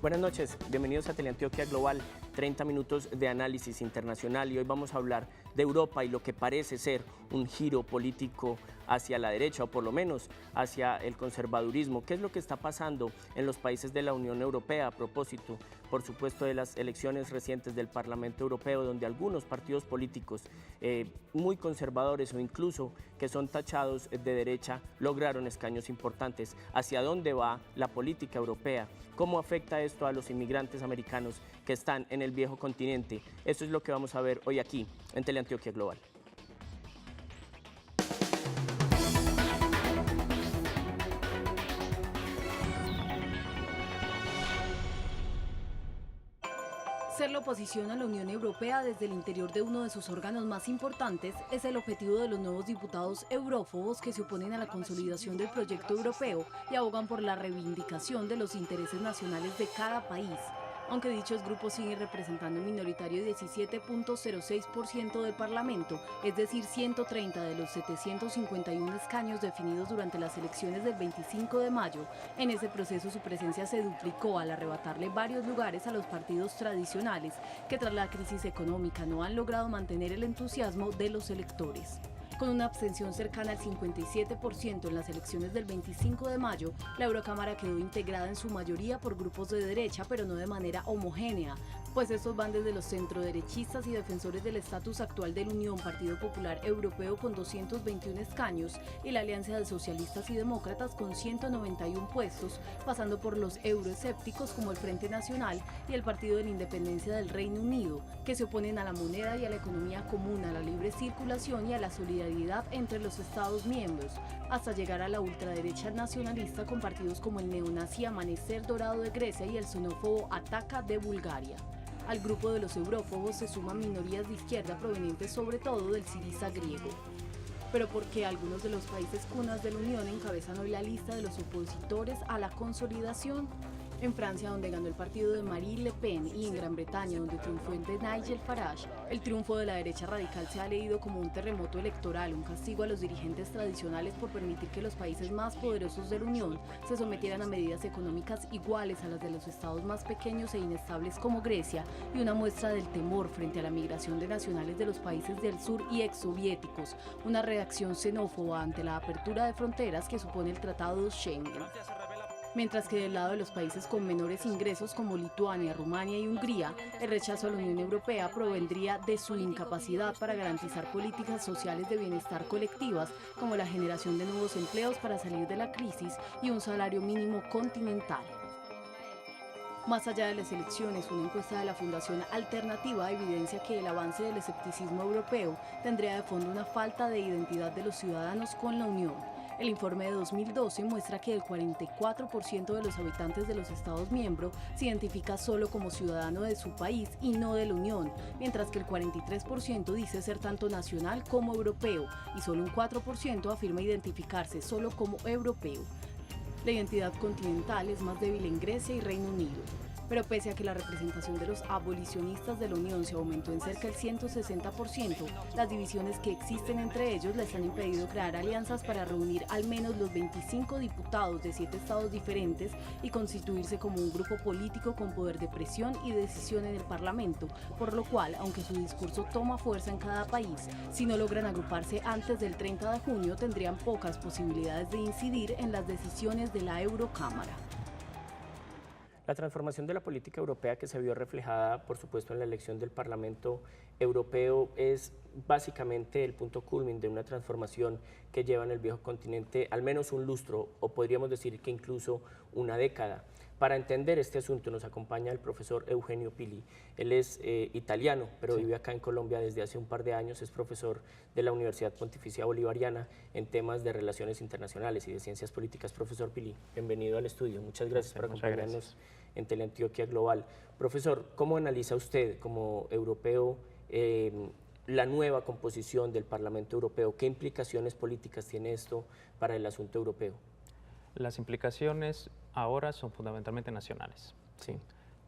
Buenas noches, bienvenidos a Teleantioquia Global, 30 minutos de análisis internacional y hoy vamos a hablar de Europa y lo que parece ser un giro político hacia la derecha o por lo menos hacia el conservadurismo. ¿Qué es lo que está pasando en los países de la Unión Europea a propósito, por supuesto, de las elecciones recientes del Parlamento Europeo, donde algunos partidos políticos muy conservadores o incluso que son tachados de derecha lograron escaños importantes? ¿Hacia dónde va la política europea? ¿Cómo afecta esto a los inmigrantes americanos que están en el viejo continente? Eso es lo que vamos a ver hoy aquí en Teleantioquia Global. Ser la oposición a la Unión Europea desde el interior de uno de sus órganos más importantes es el objetivo de los nuevos diputados eurófobos que se oponen a la consolidación del proyecto europeo y abogan por la reivindicación de los intereses nacionales de cada país. Aunque dichos grupos siguen representando un minoritario 17.06% del Parlamento, es decir, 130 de los 751 escaños definidos durante las elecciones del 25 de mayo, en ese proceso su presencia se duplicó al arrebatarle varios lugares a los partidos tradicionales que tras la crisis económica no han logrado mantener el entusiasmo de los electores. Con una abstención cercana al 57% en las elecciones del 25 de mayo, la Eurocámara quedó integrada en su mayoría por grupos de derecha, pero no de manera homogénea, pues estos van desde los centroderechistas y defensores del estatus actual de la Unión, Partido Popular Europeo con 221 escaños, y la Alianza de Socialistas y Demócratas con 191 puestos, pasando por los euroescépticos como el Frente Nacional y el Partido de la Independencia del Reino Unido, que se oponen a la moneda y a la economía común, a la libre circulación y a la solidaridad entre los Estados miembros, hasta llegar a la ultraderecha nacionalista con partidos como el neonazi Amanecer Dorado de Grecia y el xenófobo Ataka de Bulgaria. Al grupo de los eurófobos se suman minorías de izquierda provenientes sobre todo del Syriza griego. Pero ¿por qué algunos de los países cunas de la Unión encabezan hoy la lista de los opositores a la consolidación? En Francia, donde ganó el partido de Marine Le Pen, y en Gran Bretaña, donde triunfó el de Nigel Farage, el triunfo de la derecha radical se ha leído como un terremoto electoral, un castigo a los dirigentes tradicionales por permitir que los países más poderosos de la Unión se sometieran a medidas económicas iguales a las de los estados más pequeños e inestables como Grecia, y una muestra del temor frente a la migración de nacionales de los países del sur y exsoviéticos, una reacción xenófoba ante la apertura de fronteras que supone el Tratado Schengen. Mientras que del lado de los países con menores ingresos como Lituania, Rumania y Hungría, el rechazo a la Unión Europea provendría de su incapacidad para garantizar políticas sociales de bienestar colectivas como la generación de nuevos empleos para salir de la crisis y un salario mínimo continental. Más allá de las elecciones, una encuesta de la Fundación Alternativa evidencia que el avance del escepticismo europeo tendría de fondo una falta de identidad de los ciudadanos con la Unión. El informe de 2012 muestra que el 44% de los habitantes de los Estados miembros se identifica solo como ciudadano de su país y no de la Unión, mientras que el 43% dice ser tanto nacional como europeo y solo un 4% afirma identificarse solo como europeo. La identidad continental es más débil en Grecia y Reino Unido. Pero pese a que la representación de los abolicionistas de la Unión se aumentó en cerca del 160%, las divisiones que existen entre ellos les han impedido crear alianzas para reunir al menos los 25 diputados de 7 estados diferentes y constituirse como un grupo político con poder de presión y decisión en el Parlamento, por lo cual, aunque su discurso toma fuerza en cada país, si no logran agruparse antes del 30 de junio tendrían pocas posibilidades de incidir en las decisiones de la Eurocámara. La transformación de la política europea que se vio reflejada, por supuesto, en la elección del Parlamento Europeo es básicamente el punto culmin de una transformación que lleva en el viejo continente al menos un lustro, o podríamos decir que incluso una década. Para entender este asunto nos acompaña el profesor Eugenio Pili. Él es italiano, pero vive acá en Colombia desde hace un par de años. Es profesor de la Universidad Pontificia Bolivariana en temas de relaciones internacionales y de ciencias políticas. Profesor Pili, bienvenido al estudio. Muchas gracias por acompañarnos en Teleantioquia Global. Profesor, ¿cómo analiza usted como europeo la nueva composición del Parlamento Europeo? ¿Qué implicaciones políticas tiene esto para el asunto europeo? Las implicaciones ahora son fundamentalmente nacionales. ¿Sí?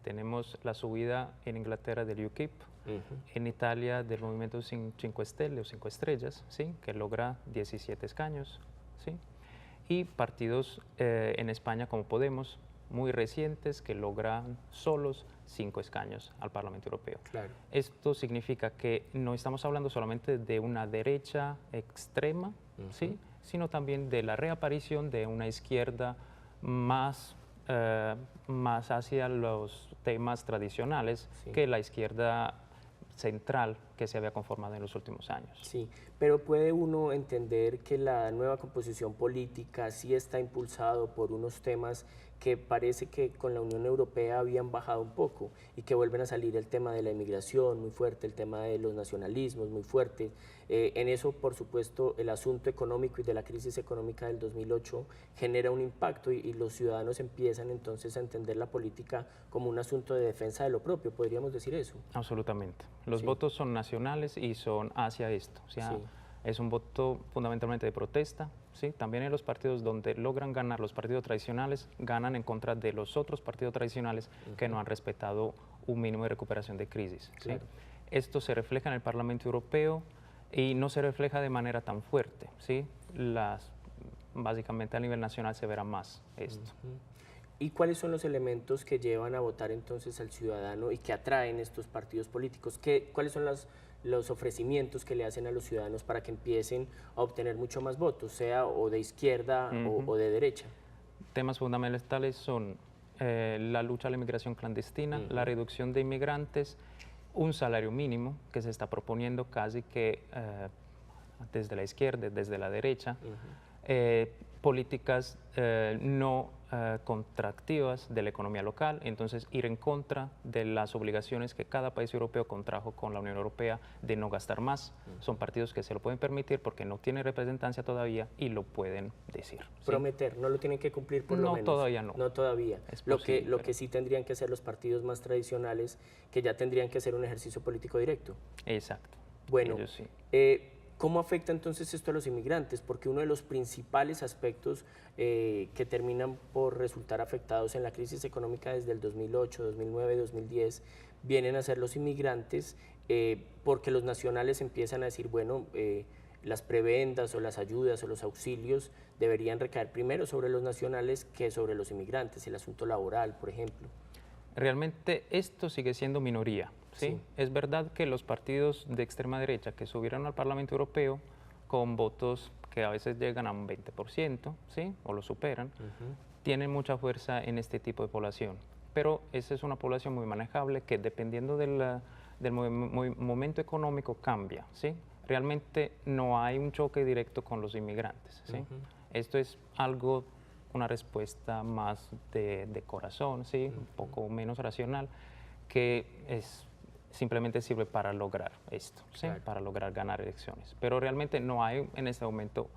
Tenemos la subida en Inglaterra del UKIP, en Italia del movimiento Cinque Stelle o Cinco Estrellas, ¿sí? Que logra 17 escaños, ¿sí? y partidos en España como Podemos, muy recientes, que logran solos 5 escaños al Parlamento Europeo. Claro. Esto significa que no estamos hablando solamente de una derecha extrema, ¿sí?, sino también de la reaparición de una izquierda más hacia los temas tradicionales que la izquierda central que se había conformado en los últimos años. Sí, pero puede uno entender que la nueva composición política sí está impulsado por unos temas que parece que con la Unión Europea habían bajado un poco y que vuelven a salir el tema de la inmigración muy fuerte, el tema de los nacionalismos muy fuerte. En eso, por supuesto, el asunto económico y de la crisis económica del 2008 genera un impacto y los ciudadanos empiezan entonces a entender la política como un asunto de defensa de lo propio, ¿podríamos decir eso? Absolutamente. Los votos son nacionales y son hacia esto. O sea, es un voto fundamentalmente de protesta. ¿Sí? También en los partidos donde logran ganar, los partidos tradicionales ganan en contra de los otros partidos tradicionales que no han respetado un mínimo de recuperación de crisis. ¿Sí? Claro. Esto se refleja en el Parlamento Europeo y no se refleja de manera tan fuerte. ¿Sí? Básicamente a nivel nacional se verá más esto. ¿Y cuáles son los elementos que llevan a votar entonces al ciudadano y que atraen estos partidos políticos? ¿Cuáles son los ofrecimientos que le hacen a los ciudadanos para que empiecen a obtener mucho más votos, sea o de izquierda o de derecha? Temas fundamentales son la lucha a la inmigración clandestina, la reducción de inmigrantes, un salario mínimo que se está proponiendo casi que desde la izquierda, desde la derecha, políticas no contractivas de la economía local, entonces ir en contra de las obligaciones que cada país europeo contrajo con la Unión Europea de no gastar más. Son partidos que se lo pueden permitir porque no tienen representancia todavía y lo pueden decir. Prometer, no lo tienen que cumplir por lo menos. No, todavía no. No todavía. Es lo posible, que sí tendrían que hacer los partidos más tradicionales, que ya tendrían que hacer un ejercicio político directo. Exacto. Bueno, ellos sí. ¿Cómo afecta entonces esto a los inmigrantes? Porque uno de los principales aspectos que terminan por resultar afectados en la crisis económica desde el 2008, 2009, 2010, vienen a ser los inmigrantes porque los nacionales empiezan a decir, bueno, las prebendas o las ayudas o los auxilios deberían recaer primero sobre los nacionales que sobre los inmigrantes, el asunto laboral, por ejemplo. Realmente esto sigue siendo minoría. ¿Sí? Es verdad que los partidos de extrema derecha que subieron al Parlamento Europeo con votos que a veces llegan a un 20%, ¿sí?, o lo superan, tienen mucha fuerza en este tipo de población. Pero esa es una población muy manejable que dependiendo del momento económico cambia. ¿Sí? Realmente no hay un choque directo con los inmigrantes. ¿Sí? Esto es algo, una respuesta más de corazón, ¿sí?, un poco menos racional, que simplemente sirve para lograr esto, ¿sí?, claro, para lograr ganar elecciones. Pero realmente no hay en este momento,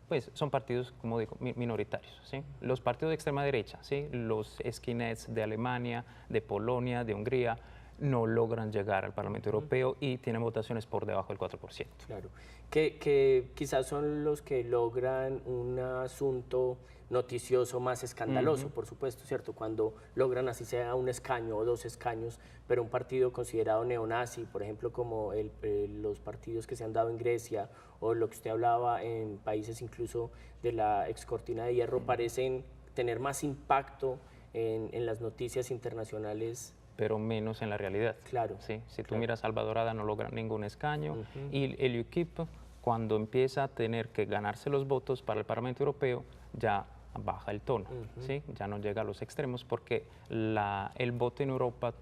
pues son partidos, como digo, minoritarios. ¿Sí? Los partidos de extrema derecha, ¿sí?, los skinheads de Alemania, de Polonia, de Hungría, no logran llegar al Parlamento Europeo y tienen votaciones por debajo del 4%. Claro, que quizás son los que logran un asunto noticioso más escandaloso, por supuesto, ¿cierto? Cuando logran así sea un escaño o 2 escaños, pero un partido considerado neonazi, por ejemplo, como los partidos que se han dado en Grecia o lo que usted hablaba en países incluso de la ex cortina de hierro, parecen tener más impacto en las noticias internacionales, pero menos en la realidad. Claro. ¿Sí? Si tú miras, Salvador Ada no logra ningún escaño y el UKIP, cuando empieza a tener que ganarse los votos para el Parlamento Europeo, ya baja el tono, ¿sí? Ya no llega a los extremos porque el voto en Europa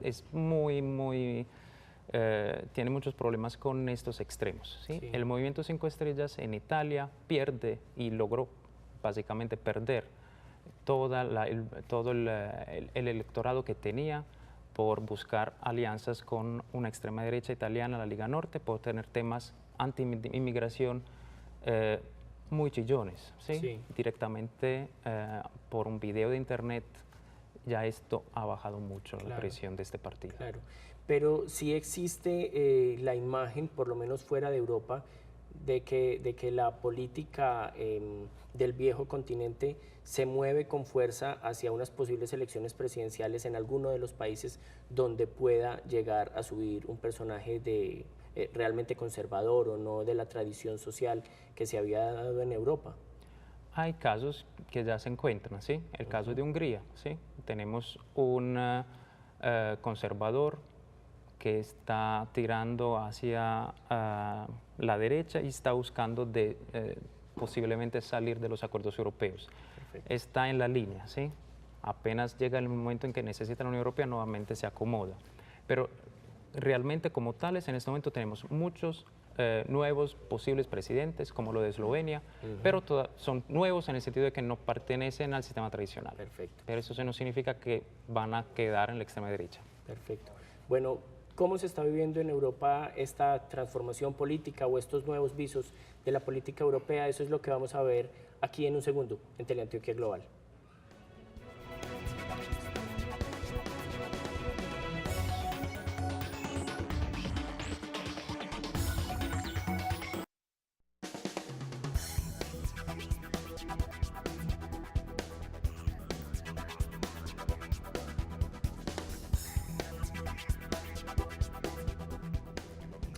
es tiene muchos problemas con estos extremos. ¿Sí? Sí. El Movimiento 5 Estrellas en Italia pierde y logró básicamente perder todo el electorado que tenía por buscar alianzas con una extrema derecha italiana, la Liga Norte, por tener temas anti-inmigración muy chillones, ¿sí? Sí. Directamente por un video de internet, ya esto ha bajado mucho, claro, la presión de este partido. Claro, pero sí existe la imagen, por lo menos fuera de Europa, de que la política del viejo continente se mueve con fuerza hacia unas posibles elecciones presidenciales en alguno de los países donde pueda llegar a subir un personaje de realmente conservador o no de la tradición social que se había dado en Europa. Hay casos que ya se encuentran, ¿sí? El caso de Hungría, ¿sí? Tenemos un conservador que está tirando hacia la derecha y está buscando posiblemente salir de los acuerdos europeos. Perfecto. Está en la línea, ¿sí? Apenas llega el momento en que necesita la Unión Europea, nuevamente se acomoda. Pero realmente como tales, en este momento tenemos muchos nuevos posibles presidentes, como lo de Eslovenia, pero son nuevos en el sentido de que no pertenecen al sistema tradicional. Perfecto. Pero eso no significa que van a quedar en la extrema derecha. Perfecto. Bueno, ¿cómo se está viviendo en Europa esta transformación política o estos nuevos visos de la política europea? Eso es lo que vamos a ver aquí en un segundo en Teleantioquia Global.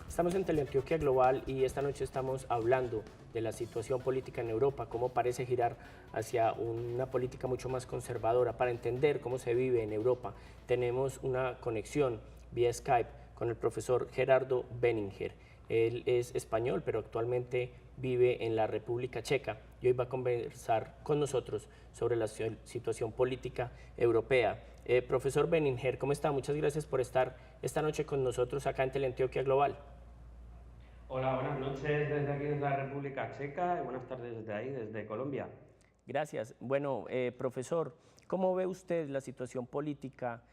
Estamos en Teleantioquia Global y esta noche estamos hablando de la situación política en Europa, cómo parece girar hacia una política mucho más conservadora. Para entender cómo se vive en Europa, tenemos una conexión vía Skype con el profesor Gerardo Benninger. Él es español, pero actualmente vive en la República Checa y hoy va a conversar con nosotros sobre la situación política europea. Profesor Benninger, ¿cómo está? Muchas gracias por estar esta noche con nosotros acá en Teleantioquia Global. Hola, buenas noches desde aquí, desde la República Checa, y buenas tardes desde ahí, desde Colombia. Gracias. Bueno, profesor, ¿cómo ve usted la situación política?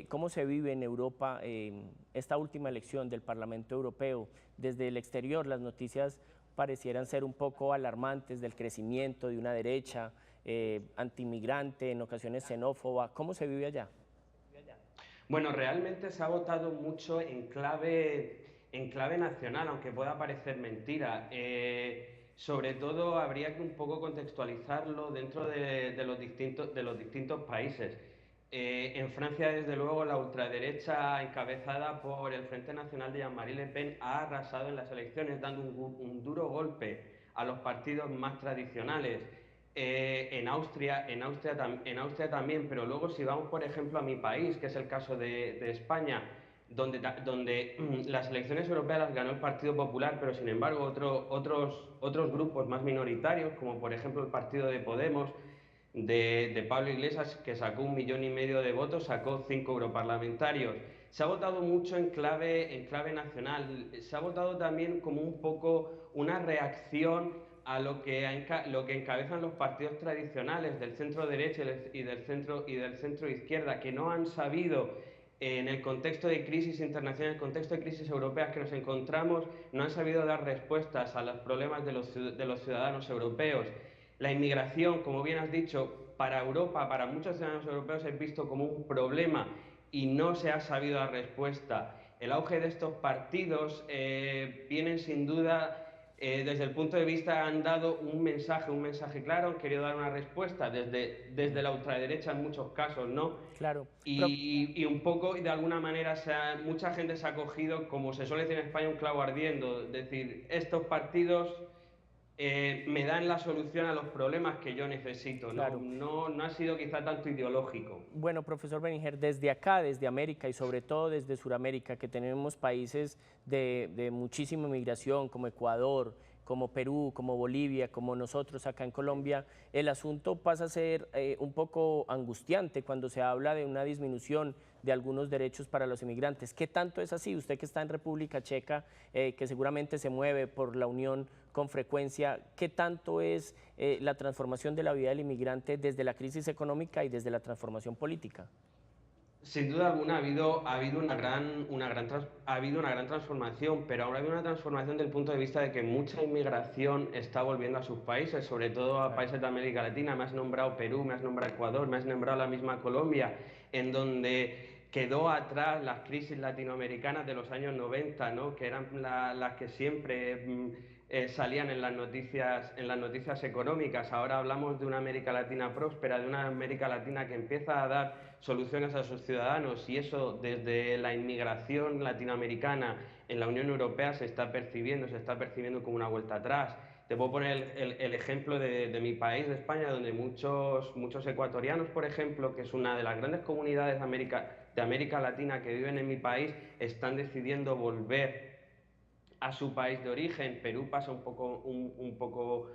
¿Cómo se vive en Europa esta última elección del Parlamento Europeo? Desde el exterior las noticias parecieran ser un poco alarmantes del crecimiento de una derecha antimigrante, en ocasiones xenófoba. ¿Cómo se vive allá? Bueno, realmente se ha votado mucho en clave nacional, aunque pueda parecer mentira. Sobre todo habría que un poco contextualizarlo dentro de los distintos países. En Francia, desde luego, la ultraderecha encabezada por el Frente Nacional de Jean-Marie Le Pen ha arrasado en las elecciones, dando un duro golpe a los partidos más tradicionales. En Austria también, pero luego si vamos, por ejemplo, a mi país, que es el caso de España, donde las elecciones europeas las ganó el Partido Popular, pero sin embargo otros grupos más minoritarios, como por ejemplo el partido de Podemos, de Pablo Iglesias, que sacó 1,5 millones de votos, sacó 5 europarlamentarios. Se ha votado mucho en clave nacional, se ha votado también como un poco una reacción a lo que encabezan los partidos tradicionales del centro derecha y del centro izquierda, que no han sabido, en el contexto de crisis internacional, en el contexto de crisis europeas que nos encontramos, no han sabido dar respuestas a los problemas de los ciudadanos europeos. La inmigración, como bien has dicho, para Europa, para muchos ciudadanos europeos es visto como un problema y no se ha sabido dar respuesta. El auge de estos partidos vienen sin duda desde el punto de vista, han dado un mensaje claro, han querido dar una respuesta desde la ultraderecha en muchos casos, ¿no? Claro. Y un poco, y de alguna manera, mucha gente se ha cogido, como se suele decir en España, un clavo ardiendo. Es decir, estos partidos me dan la solución a los problemas que yo necesito, Claro. No ha sido quizá tanto ideológico. Bueno, profesor Benninger, desde acá, desde América y sobre todo desde Sudamérica, que tenemos países de muchísima migración como Ecuador, como Perú, como Bolivia, como nosotros acá en Colombia, el asunto pasa a ser un poco angustiante cuando se habla de una disminución de algunos derechos para los inmigrantes. ¿Qué tanto es así? Usted que está en República Checa, que seguramente se mueve por la Unión con frecuencia, ¿qué tanto es la transformación de la vida del inmigrante desde la crisis económica y desde la transformación política? Sin duda alguna ha habido una gran transformación, pero ahora hay una transformación desde el punto de vista de que mucha inmigración está volviendo a sus países, sobre todo a países de América Latina. Me has nombrado Perú, me has nombrado Ecuador, me has nombrado la misma Colombia, en donde quedó atrás las crisis latinoamericanas de los años 90, ¿no? Que eran las que siempre salían en las noticias económicas. Ahora hablamos de una América Latina próspera, de una América Latina que empieza a dar soluciones a sus ciudadanos, y eso desde la inmigración latinoamericana en la Unión Europea se está percibiendo como una vuelta atrás. Te puedo poner el ejemplo de mi país, de España, donde muchos ecuatorianos, por ejemplo, que es una de las grandes comunidades de América Latina que viven en mi país, están decidiendo volver a su país de origen. Perú pasa un poco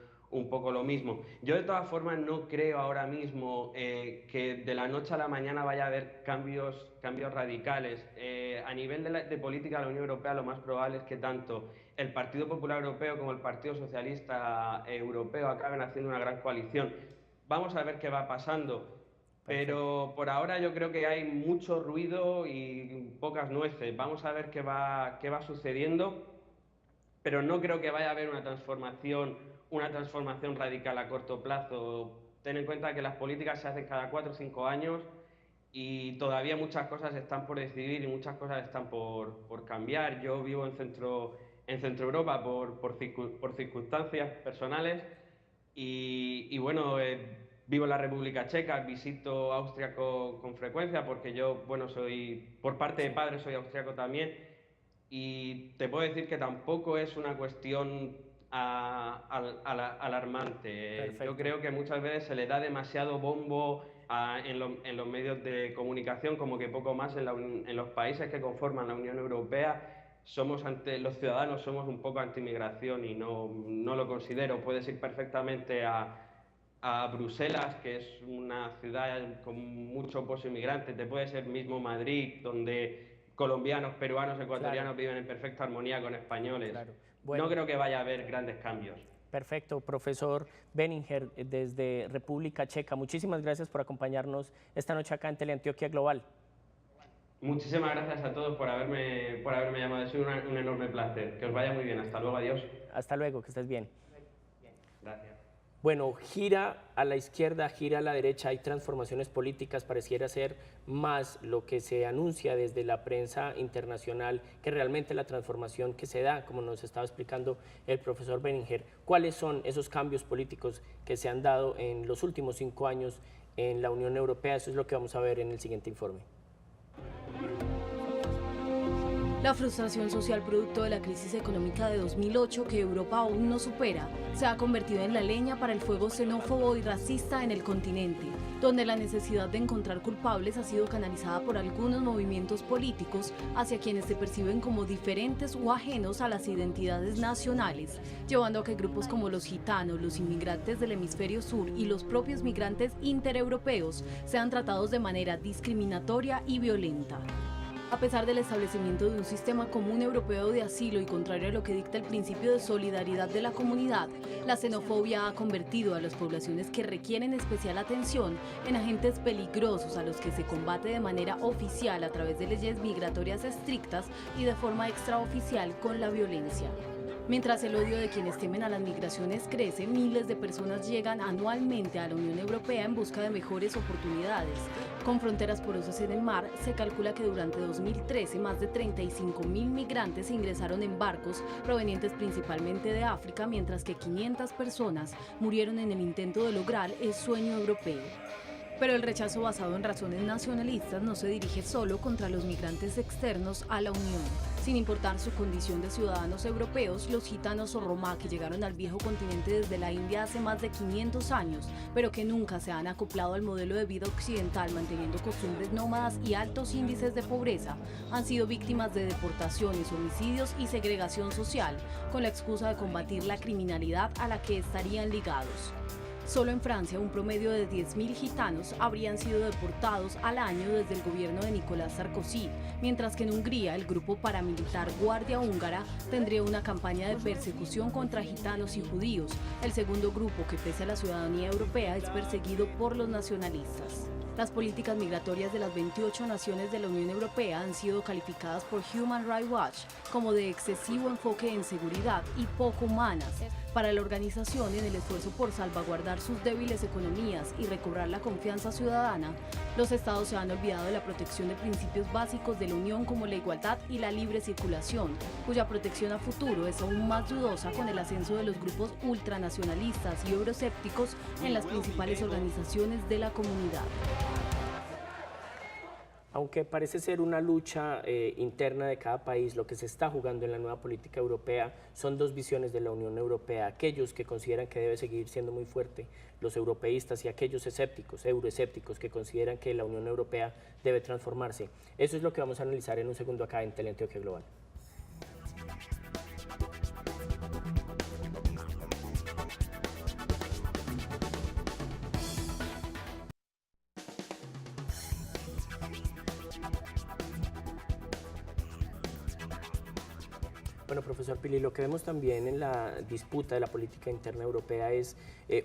lo mismo. Yo de todas formas no creo ahora mismo que de la noche a la mañana vaya a haber cambios radicales. A nivel de política de la Unión Europea, lo más probable es que tanto el Partido Popular Europeo como el Partido Socialista Europeo acaben haciendo una gran coalición. Vamos a ver qué va pasando. Pero por ahora yo creo que hay mucho ruido y pocas nueces. Vamos a ver qué va sucediendo, pero no creo que vaya a haber una transformación radical a corto plazo. Ten en cuenta que las políticas se hacen cada 4 o 5 años y todavía muchas cosas están por decidir y muchas cosas están por cambiar. Yo vivo en Centro Europa por circunstancias personales y bueno, vivo en la República Checa, visito Austria con frecuencia porque yo, bueno, por parte de padre soy austriaco también, y te puedo decir que tampoco es una cuestión alarmante. Perfecto. Yo creo que muchas veces se le da demasiado bombo en los medios de comunicación, como que poco más en los países que conforman la Unión Europea. Los ciudadanos somos un poco anti-inmigración y no lo considero. Puedes ir perfectamente a Bruselas, que es una ciudad con mucho pozo inmigrante. Te puede ser mismo Madrid, donde colombianos, peruanos, ecuatorianos viven en perfecta armonía con españoles. Bueno, no creo que vaya a haber grandes cambios. Perfecto, profesor Benninger, desde República Checa. Muchísimas gracias por acompañarnos esta noche acá en Teleantioquia Global. Muchísimas gracias a todos por haberme llamado. Es un enorme placer. Que os vaya muy bien. Hasta luego. Adiós. Hasta luego, que estés bien. Gracias. Bueno, gira a la izquierda, gira a la derecha, hay transformaciones políticas, pareciera ser más lo que se anuncia desde la prensa internacional que realmente la transformación que se da, como nos estaba explicando el profesor Benninger. ¿Cuáles son esos cambios políticos que se han dado en los últimos 5 años en la Unión Europea? Eso es lo que vamos a ver en el siguiente informe. La frustración social producto de la crisis económica de 2008, que Europa aún no supera, se ha convertido en la leña para el fuego xenófobo y racista en el continente, donde la necesidad de encontrar culpables ha sido canalizada por algunos movimientos políticos hacia quienes se perciben como diferentes o ajenos a las identidades nacionales, llevando a que grupos como los gitanos, los inmigrantes del hemisferio sur y los propios migrantes intereuropeos sean tratados de manera discriminatoria y violenta. A pesar del establecimiento de un sistema común europeo de asilo y contrario a lo que dicta el principio de solidaridad de la comunidad, la xenofobia ha convertido a las poblaciones que requieren especial atención en agentes peligrosos a los que se combate de manera oficial a través de leyes migratorias estrictas y de forma extraoficial con la violencia. Mientras el odio de quienes temen a las migraciones crece, miles de personas llegan anualmente a la Unión Europea en busca de mejores oportunidades. Con fronteras porosas en el mar, se calcula que durante 2013 más de 35.000 migrantes ingresaron en barcos provenientes principalmente de África, mientras que 500 personas murieron en el intento de lograr el sueño europeo. Pero el rechazo basado en razones nacionalistas no se dirige solo contra los migrantes externos a la Unión. Sin importar su condición de ciudadanos europeos, los gitanos o romá que llegaron al viejo continente desde la India hace más de 500 años, pero que nunca se han acoplado al modelo de vida occidental manteniendo costumbres nómadas y altos índices de pobreza, han sido víctimas de deportaciones, homicidios y segregación social, con la excusa de combatir la criminalidad a la que estarían ligados. Solo en Francia, un promedio de 10.000 gitanos habrían sido deportados al año desde el gobierno de Nicolás Sarkozy, mientras que en Hungría el grupo paramilitar Guardia Húngara tendría una campaña de persecución contra gitanos y judíos, el segundo grupo que pese a la ciudadanía europea es perseguido por los nacionalistas. Las políticas migratorias de las 28 naciones de la Unión Europea han sido calificadas por Human Rights Watch como de excesivo enfoque en seguridad y poco humanas, Para la organización, en el esfuerzo por salvaguardar sus débiles economías y recobrar la confianza ciudadana, los estados se han olvidado de la protección de principios básicos de la Unión como la igualdad y la libre circulación, cuya protección a futuro es aún más dudosa con el ascenso de los grupos ultranacionalistas y euroescépticos en las principales organizaciones de la comunidad. Aunque parece ser una lucha interna de cada país, lo que se está jugando en la nueva política europea son dos visiones de la Unión Europea, aquellos que consideran que debe seguir siendo muy fuerte, los europeístas, y aquellos escépticos, euroescépticos, que consideran que la Unión Europea debe transformarse. Eso es lo que vamos a analizar en un segundo acá en Teleantioquia Global. Bueno, profesor Pili, lo que vemos también en la disputa de la política interna europea es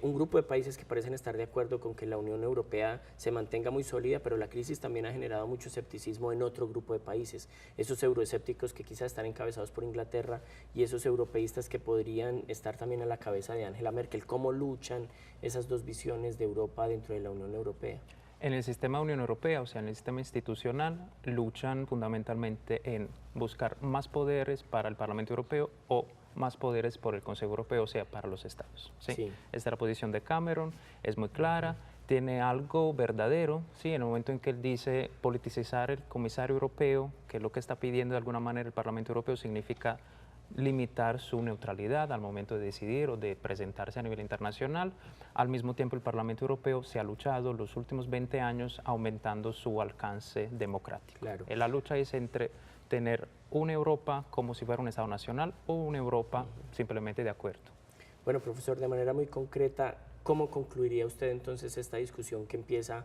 un grupo de países que parecen estar de acuerdo con que la Unión Europea se mantenga muy sólida, pero la crisis también ha generado mucho escepticismo en otro grupo de países. Esos euroescépticos que quizás están encabezados por Inglaterra y esos europeístas que podrían estar también a la cabeza de Angela Merkel. ¿Cómo luchan esas dos visiones de Europa dentro de la Unión Europea? En el sistema de Unión Europea, o sea, en el sistema institucional, luchan fundamentalmente en buscar más poderes para el Parlamento Europeo o más poderes por el Consejo Europeo, o sea, para los estados. ¿Sí? Sí. Esta es la posición de Cameron, es muy clara, tiene algo verdadero, ¿sí? En el momento en que él dice politicizar el comisario europeo, que es lo que está pidiendo de alguna manera el Parlamento Europeo, significa limitar su neutralidad al momento de decidir o de presentarse a nivel internacional. Al mismo tiempo, el Parlamento Europeo se ha luchado los últimos 20 años aumentando su alcance democrático. Claro. La lucha es entre tener una Europa como si fuera un Estado nacional o una Europa simplemente de acuerdo. Bueno, profesor, de manera muy concreta, ¿cómo concluiría usted entonces esta discusión que empieza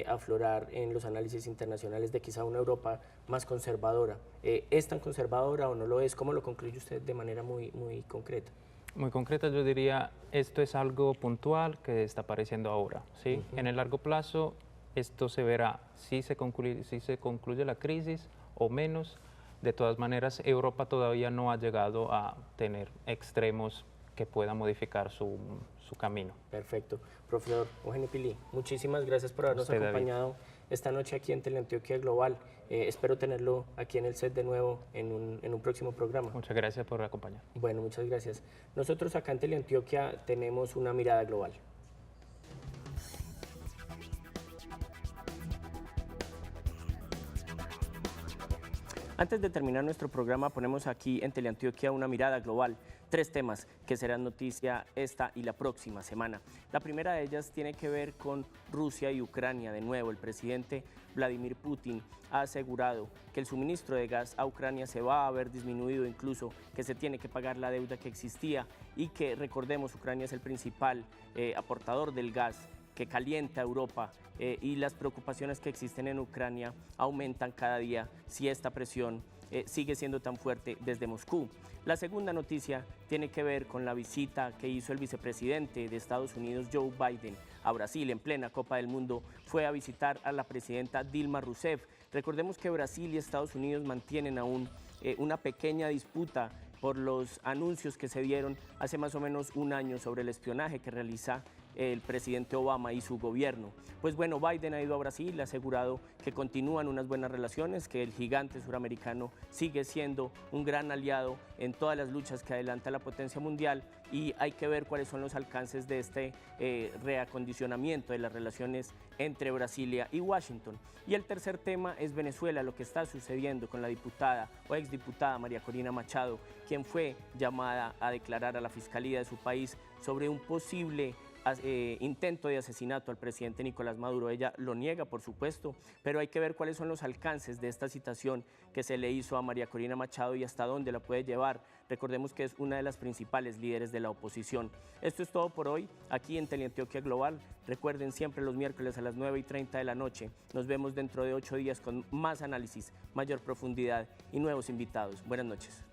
a aflorar en los análisis internacionales de quizá una Europa más conservadora? ¿Es tan conservadora o no lo es? ¿Cómo lo concluye usted de manera muy concreta? Muy concreta, yo diría, esto es algo puntual que está apareciendo ahora, ¿sí? En el largo plazo, esto se verá si se concluye la crisis o menos. De todas maneras, Europa todavía no ha llegado a tener extremos que puedan modificar su camino. Perfecto. Profesor Eugenio Pili, muchísimas gracias por habernos acompañado esta noche aquí en Teleantioquia Global. Espero tenerlo aquí en el set de nuevo en un próximo programa. Muchas gracias por acompañar. Bueno, muchas gracias. Nosotros acá en Teleantioquia tenemos una mirada global. Antes de terminar nuestro programa, ponemos aquí en Teleantioquia una mirada global. 3 temas que serán noticia esta y la próxima semana. La primera de ellas tiene que ver con Rusia y Ucrania. De nuevo, el presidente Vladimir Putin ha asegurado que el suministro de gas a Ucrania se va a ver disminuido, incluso que se tiene que pagar la deuda que existía y que, recordemos, Ucrania es el principal aportador del gas que calienta Europa y las preocupaciones que existen en Ucrania aumentan cada día si esta presión sigue siendo tan fuerte desde Moscú. La segunda noticia tiene que ver con la visita que hizo el vicepresidente de Estados Unidos, Joe Biden, a Brasil en plena Copa del Mundo. Fue a visitar a la presidenta Dilma Rousseff. Recordemos que Brasil y Estados Unidos mantienen aún una pequeña disputa por los anuncios que se dieron hace más o menos un año sobre el espionaje que realiza el presidente Obama y su gobierno. Pues bueno, Biden ha ido a Brasil, ha asegurado que continúan unas buenas relaciones, que el gigante suramericano sigue siendo un gran aliado en todas las luchas que adelanta la potencia mundial y hay que ver cuáles son los alcances de este reacondicionamiento de las relaciones entre Brasilia y Washington. Y el tercer tema es Venezuela, lo que está sucediendo con la diputada o exdiputada María Corina Machado, quien fue llamada a declarar a la Fiscalía de su país sobre un posible intento de asesinato al presidente Nicolás Maduro. Ella lo niega, por supuesto, pero hay que ver cuáles son los alcances de esta citación que se le hizo a María Corina Machado y hasta dónde la puede llevar. Recordemos que es una de las principales líderes de la oposición. Esto es todo por hoy, aquí en Teleantioquia Global. Recuerden, siempre los miércoles a las 9:30 de la noche. Nos vemos dentro de 8 días con más análisis, mayor profundidad y nuevos invitados. Buenas noches.